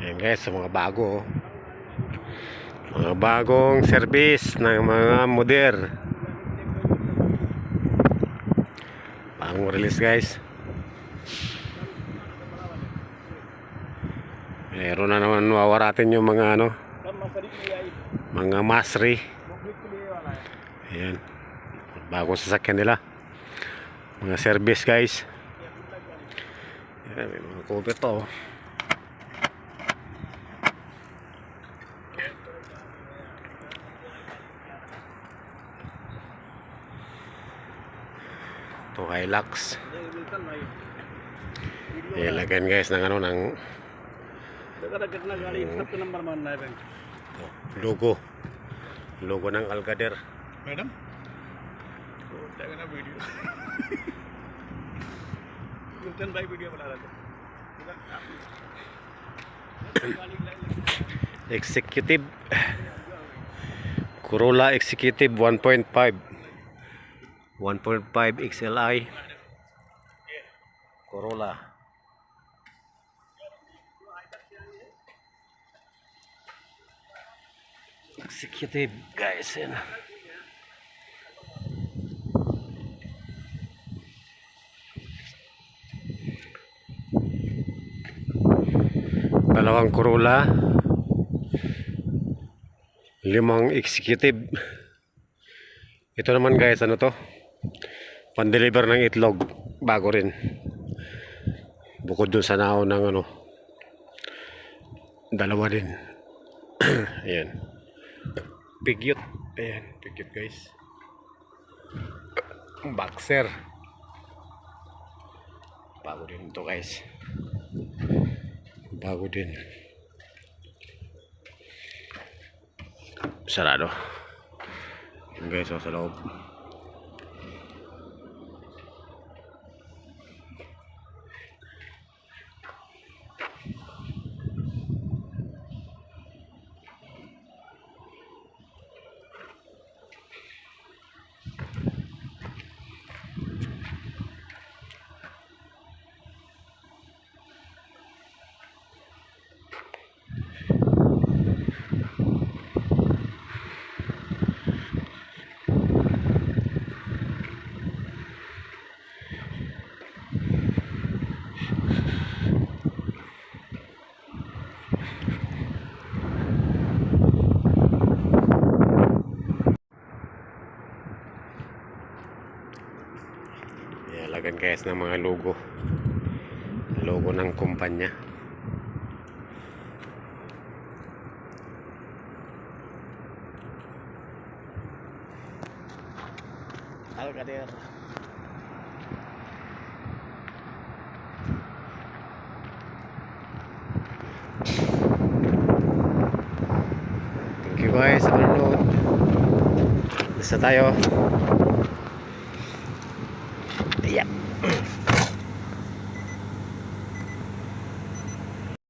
Ayan guys, sa mga bago, mga bagong service ng mga moder, bagong release guys. Meron na naman wawaratin yung mga mga Masri. Ayan, bagong sasakyan nila, mga service guys. Ayan, may mga cover to. To Hilux. Ilagyan guys ng ng logo ng Alcader. Madam, video. Sultan भाई वीडियो बना रहा था. Executive Corolla Executive 1.5 XLI Corolla. Executive guys, yan. Dalawang Corolla, 5 executive. Ito naman guys, ano to? Pan-deliver ng itlog, bago rin. Bukod dun sa naon ng dalawa din. Ayan. Pigyot. Ayan, pigyot guys. Boxer. Bago din ito guys. Bago din. Sarado. Ayan guys, sa loob. Lagyan guys ng mga logo ng kumpanya. Alcader. Thank you guys sa panonood. Basta tayo. Yeah.